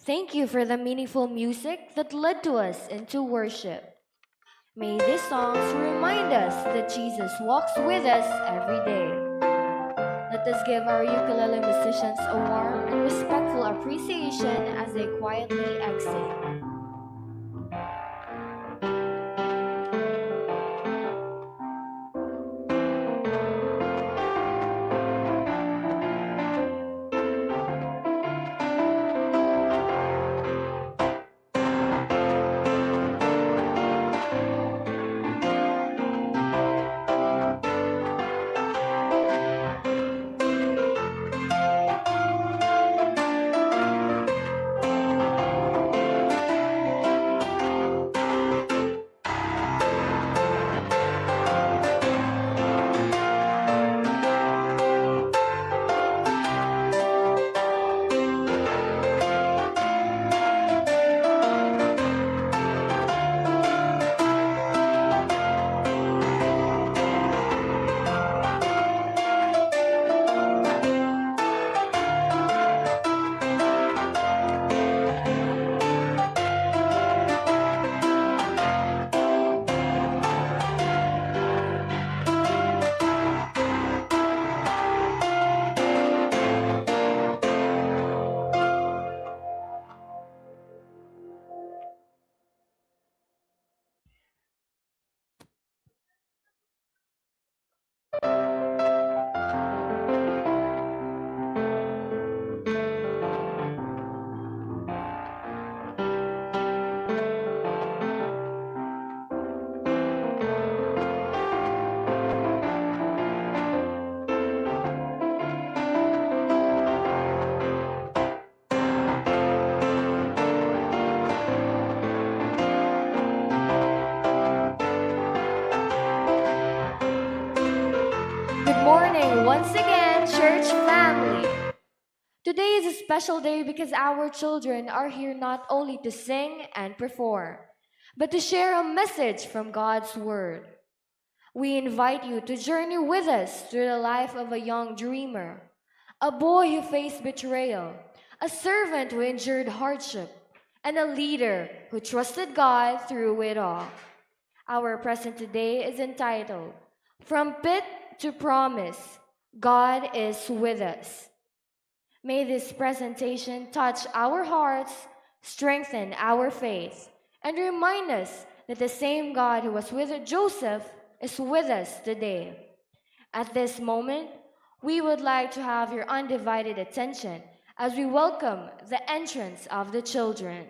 Thank you for the meaningful music that led to us into worship. May these songs remind us that Jesus walks with us every day. Let us give our ukulele musicians a warm and respectful appreciation as they quietly exit. once again, church family. Today is a special day because our children are here not only to sing and perform, but to share a message from God's Word. We invite you to journey with us through the life of a young dreamer, a boy who faced betrayal, a servant who endured hardship, and a leader who trusted God through it all. Our present today is entitled, From Pit to Promise, God is with us. May this presentation touch our hearts, strengthen our faith, and remind us that the same God who was with Joseph is with us today. At this moment, we would like to have your undivided attention as we welcome the entrance of the children.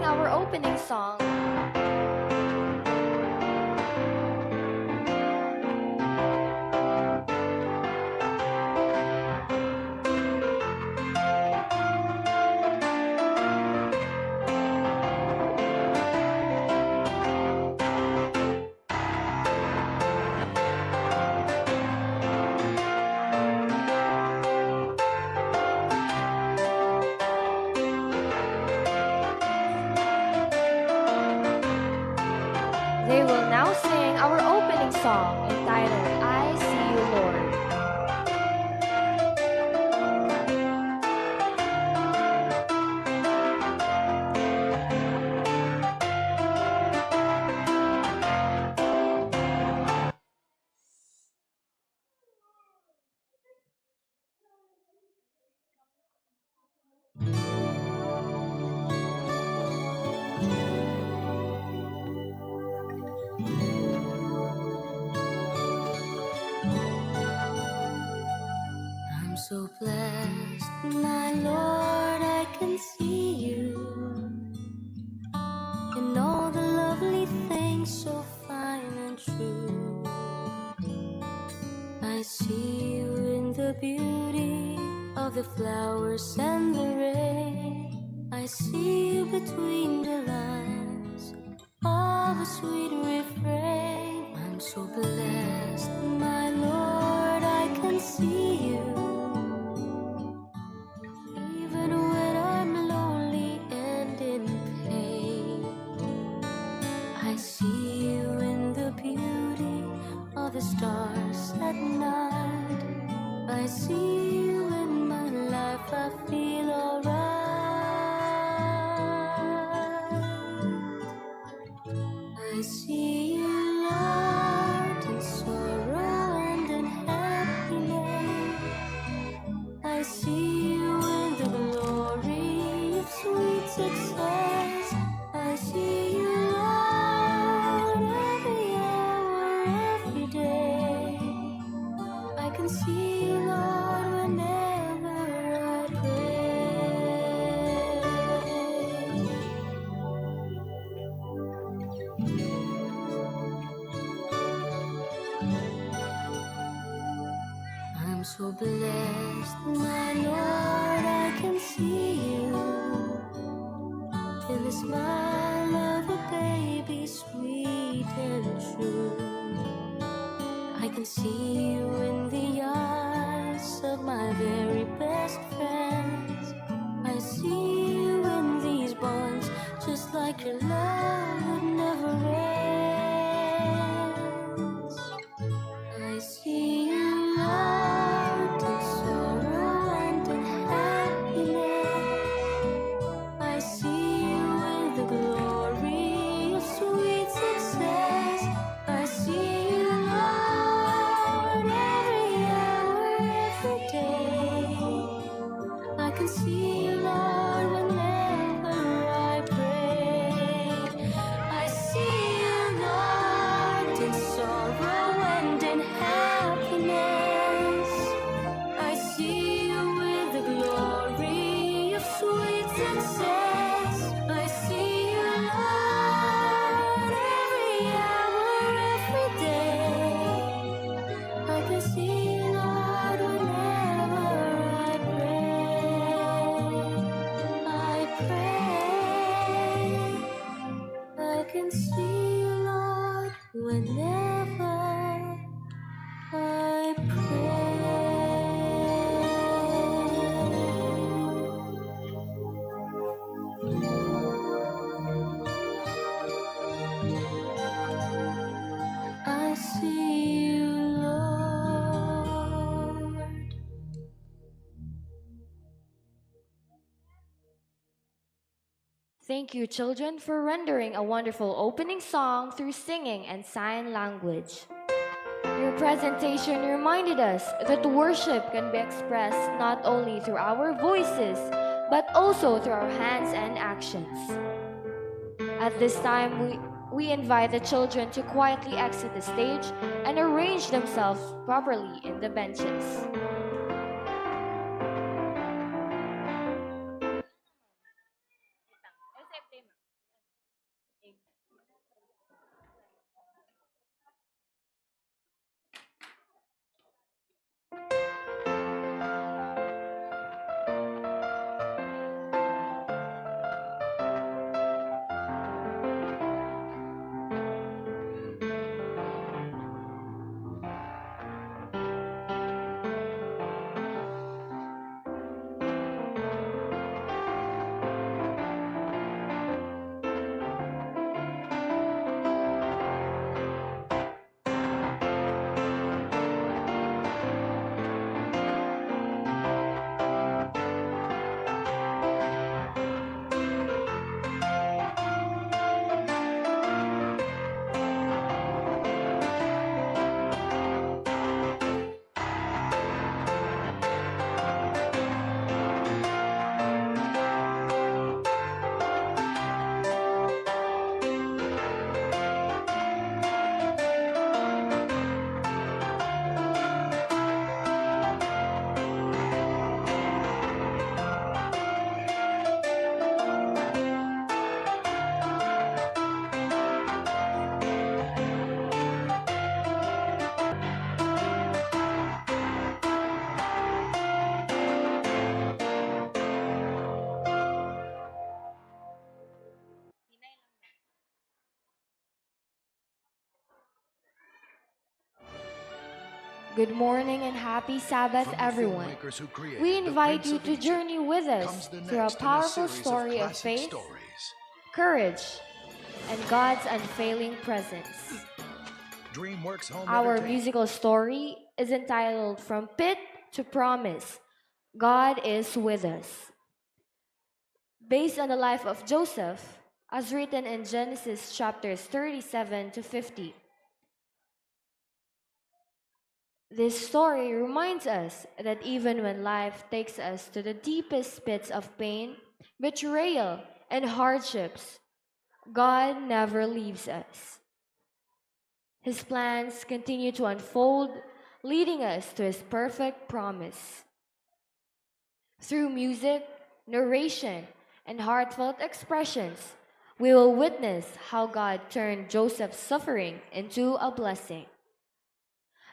our opening song. They will now sing our opening song entitled I See You, Lord. I'm so blessed, my Lord, I can see you in all the lovely things so fine and true. I see you in the beauty of the flowers and the rain. I see you between the lines of a sweet refrain. I'm so blessed, my Lord, I can see you even when I'm lonely and in pain. I see you in the beauty of the stars at night. I see you in my life, I feel alright. I see you, Lord, in sorrow and in happiness. I see you in the glory of sweet success. I see you, Lord, every hour, every day. I can see you, Lord, whenever I pray. I'm so blessed, my Lord, I can see you in the smile of a baby, sweet and true. I can see you in the eyes of my very best friends. I see you in these bonds, just like your love would never ends. I see you, Lord, in sorrow and in happiness. I see you in the glory of sweet success. I see you, Lord, every hour, every day. I can see you, Lord, whenever I pray. I see you, Lord, in sorrow and in happiness. I see you with the glory of sweet success. I see you, Lord, every hour, every day. I can see you, Lord, whenever I pray. I pray. I can see you, Lord, whenever I pray. I see you, Lord. Thank you, children, for rendering a wonderful opening song through singing and sign language. Your presentation reminded us that worship can be expressed not only through our voices, but also through our hands and actions. At this time, we invite the children to quietly exit the stage and arrange themselves properly in the benches. Good morning and happy Sabbath, From the everyone. filmmakers who created We The invite Prince you of to Egypt journey with comes us the through a next in a powerful series story of classic faith, stories. courage, and God's unfailing presence. DreamWorks Home Our Entertainment. musical story is entitled From Pit to Promise, God is with us. Based on the life of Joseph, as written in Genesis chapters 37 to 50. This story reminds us that even when life takes us to the deepest pits of pain, betrayal, and hardships, God never leaves us. His plans continue to unfold, leading us to His perfect promise. Through music, narration, and heartfelt expressions, we will witness how God turned Joseph's suffering into a blessing,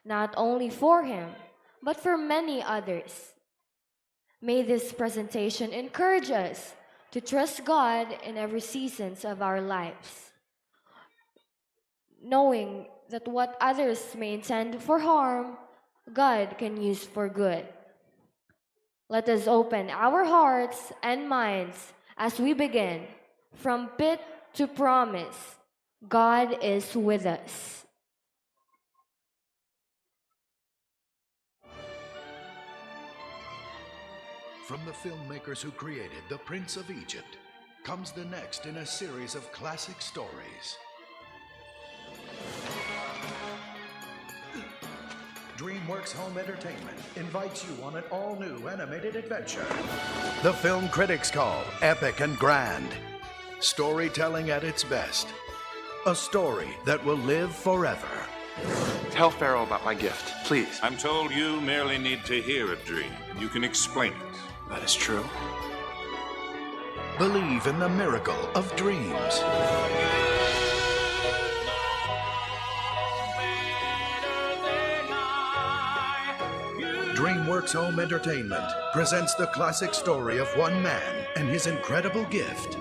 not only for him, but for many others. May this presentation encourage us to trust God in every seasons of our lives, knowing that what others may intend for harm, God can use for good. Let us open our hearts and minds as we begin. From pit to promise, God is with us. From the filmmakers who created The Prince of Egypt comes the next in a series of classic stories. DreamWorks Home Entertainment invites you on an all-new animated adventure. The film critics call epic and grand. Storytelling at its best. A story that will live forever. Tell Pharaoh about my gift, please. I'm told you merely need to hear a dream, and you can explain it. That is true. Believe in the miracle of dreams. DreamWorks Home Entertainment presents the classic story of one man and his incredible gift.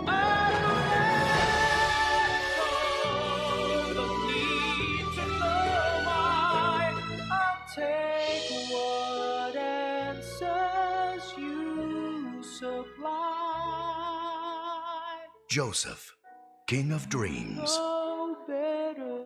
Take what answers you supply. Joseph, King of Dreams. No better.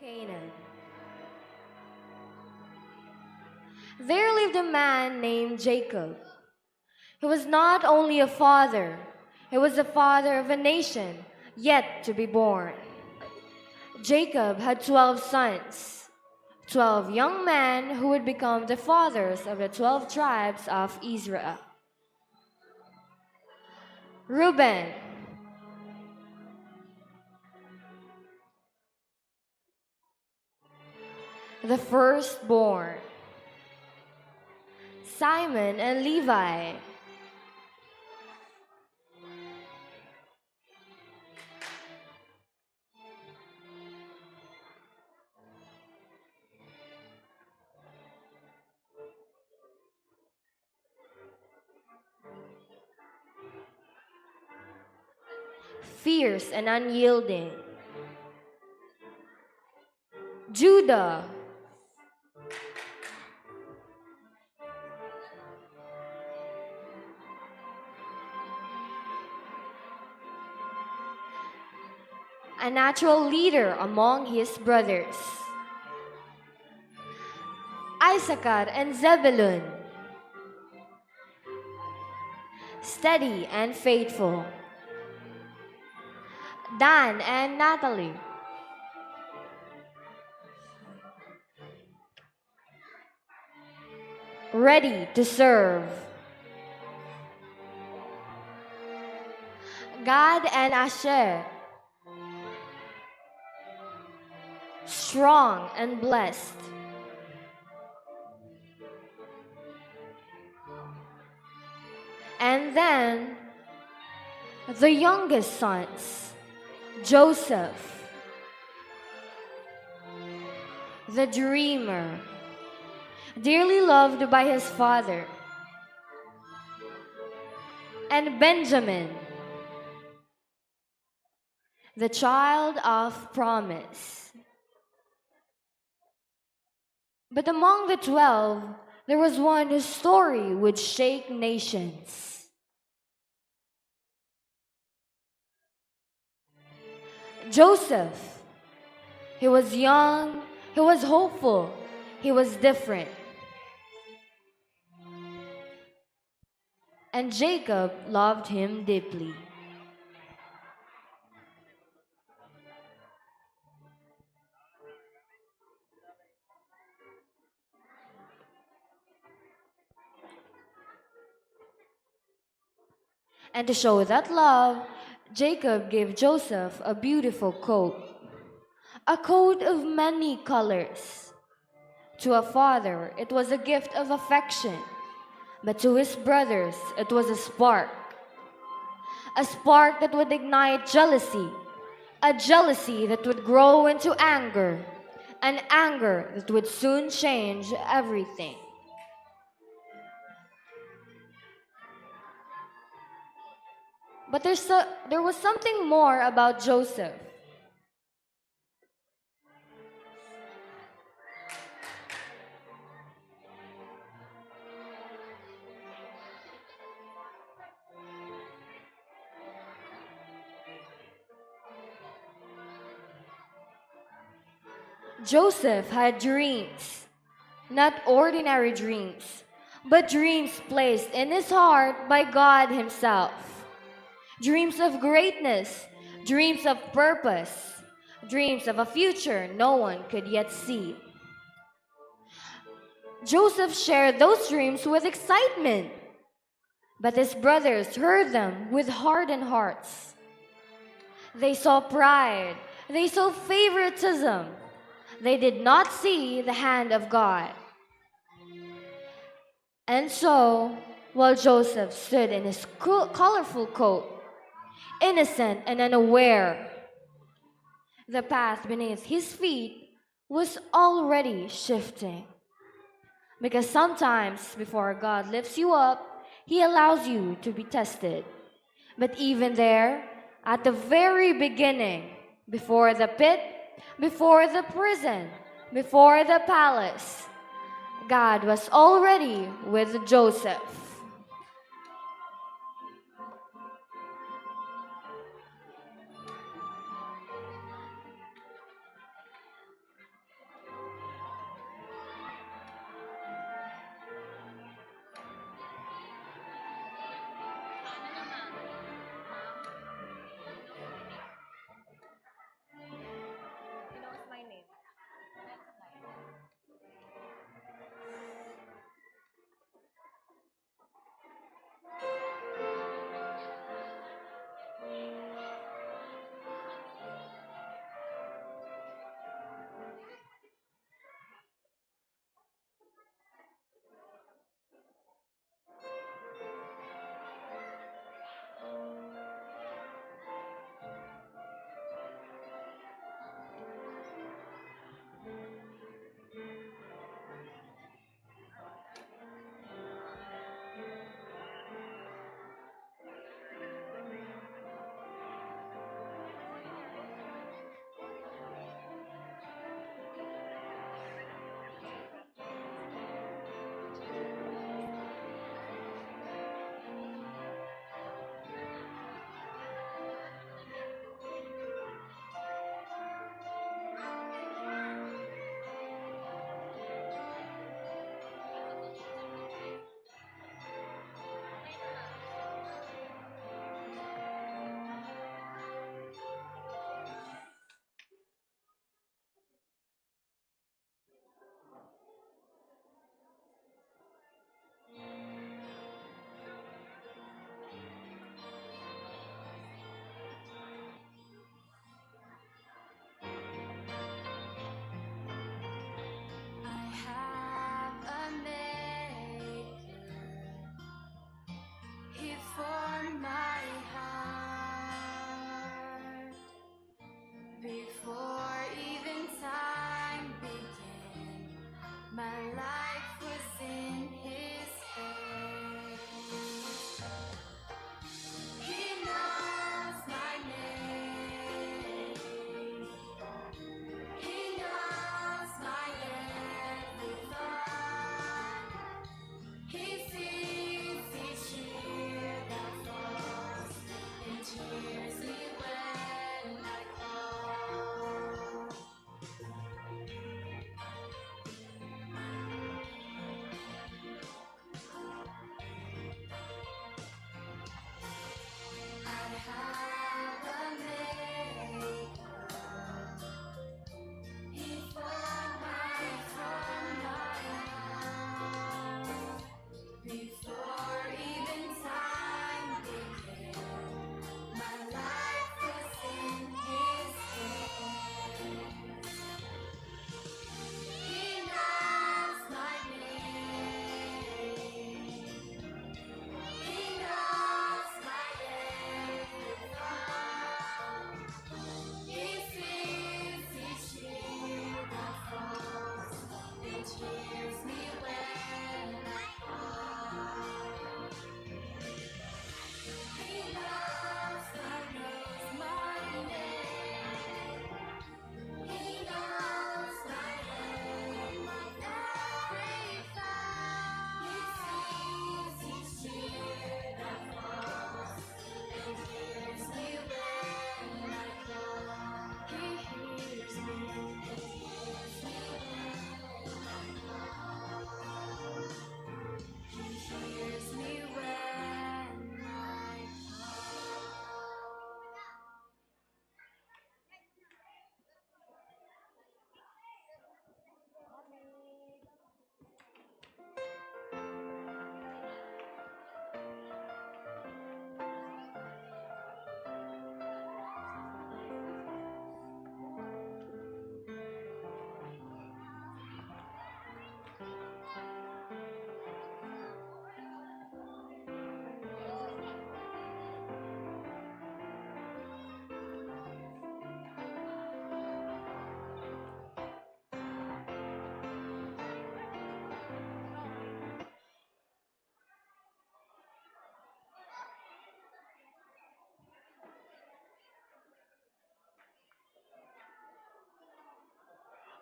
Canaan. There lived a man named Jacob. He was not only a father, he was the father of a nation yet to be born. Jacob had 12 sons, 12 young men who would become the fathers of the 12 tribes of Israel. Reuben, the firstborn. Simon and Levi, fierce and unyielding. Judah, a natural leader among his brothers. Issachar and Zebulun, steady and faithful. Dan and Naphtali, ready to serve. Gad and Asher, strong and blessed. And then the youngest sons, Joseph, the dreamer, dearly loved by his father, and Benjamin, the child of promise. But among the 12, there was one whose story would shake nations. Joseph. He was young, he was hopeful, he was different. And Jacob loved him deeply. And to show that love, Jacob gave Joseph a beautiful coat, a coat of many colors. To a father, it was a gift of affection, but to his brothers, it was a spark that would ignite jealousy, a jealousy that would grow into anger, an anger that would soon change everything. But there was something more about Joseph. Joseph had dreams, not ordinary dreams, but dreams placed in his heart by God Himself. Dreams of greatness, dreams of purpose, dreams of a future no one could yet see. Joseph shared those dreams with excitement, but his brothers heard them with hardened hearts. They saw pride, they saw favoritism, they did not see the hand of God. And so, while Joseph stood in his colorful coat, innocent and unaware, the path beneath his feet was already shifting. Because sometimes, before God lifts you up, He allows you to be tested. But even there, at the very beginning, before the pit, before the prison, before the palace, God was already with Joseph.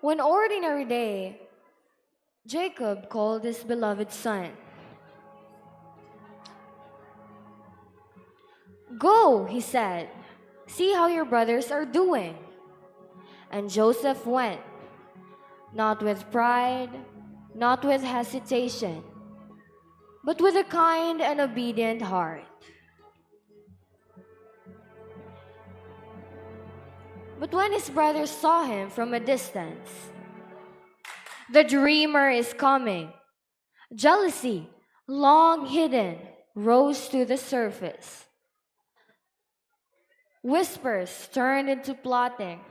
One ordinary day, Jacob called his beloved son. "Go," he said, "see how your brothers are doing." And Joseph went, not with pride, not with hesitation, but with a kind and obedient heart. But when his brothers saw him from a distance, "The dreamer is coming," jealousy, long hidden, rose to the surface. Whispers turned into plotting.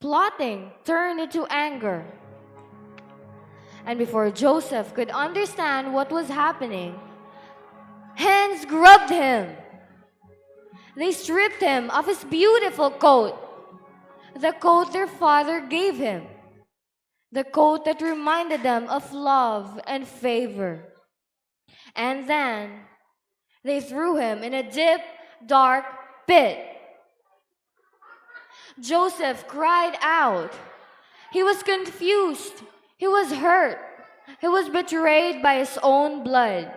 Plotting turned into anger. And before Joseph could understand what was happening, hands grabbed him. They stripped him of his beautiful coat, the coat their father gave him, the coat that reminded them of love and favor. And then they threw him in a deep, dark pit. Joseph cried out. He was confused. He was hurt. He was betrayed by his own blood.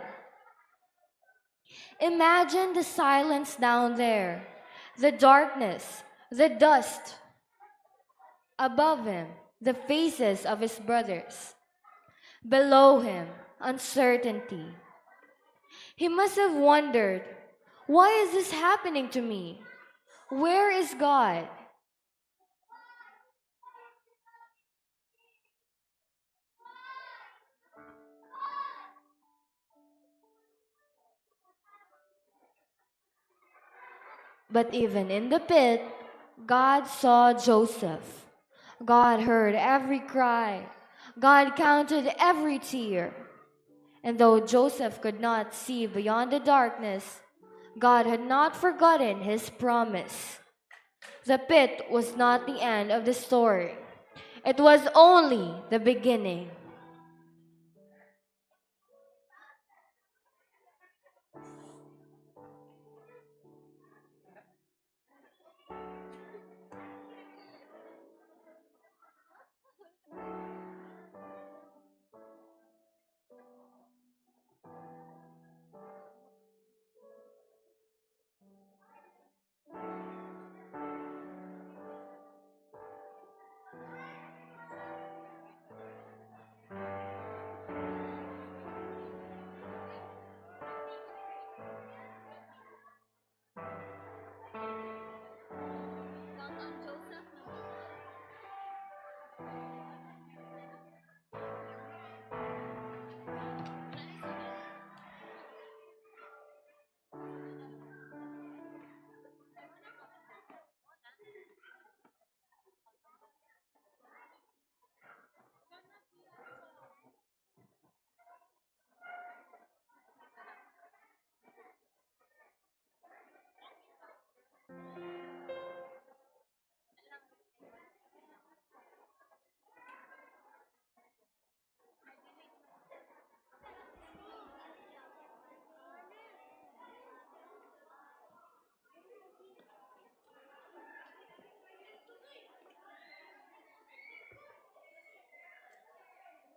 Imagine the silence down there, the darkness, the dust. Above him, the faces of his brothers. Below him, uncertainty. He must have wondered, why is this happening to me? Where is God? But even in the pit, God saw Joseph. God heard every cry. God counted every tear. And though Joseph could not see beyond the darkness, God had not forgotten his promise. The pit was not the end of the story. It was only the beginning.